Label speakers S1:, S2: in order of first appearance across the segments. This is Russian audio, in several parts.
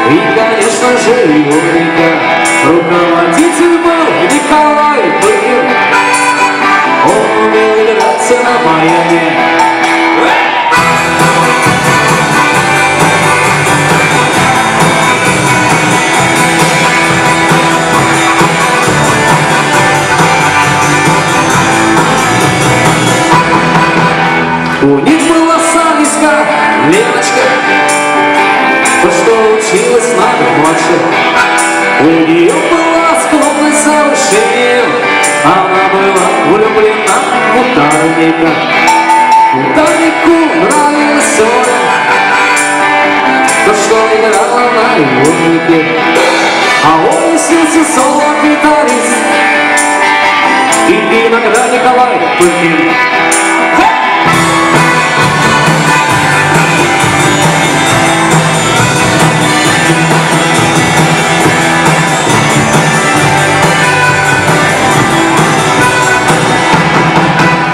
S1: И, конечно же, его река. Руководитель был Николай Пыгин. Он умел играться на баяне. У них была Санечка, Леночка, то, что училась надо младше. У нее была склонность к совершению, она была влюблена в ударника. Ударнику нравилась Оля, то, что играла на ионике. А он несился соло-гитарист, и иногда Николай Пыгин.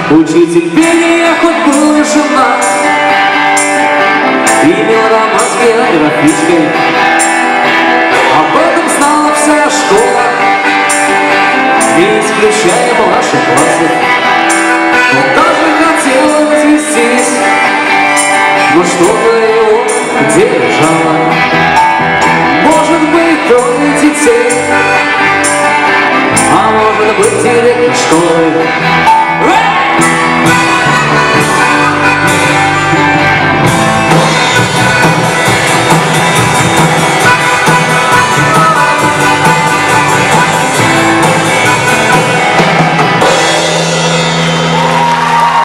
S1: Учитель пения хоть был и женат, имел роман с географичкой. Об этом знала вся школа, не исключая младших классов. Он даже хотел развестись, но что-то его держало.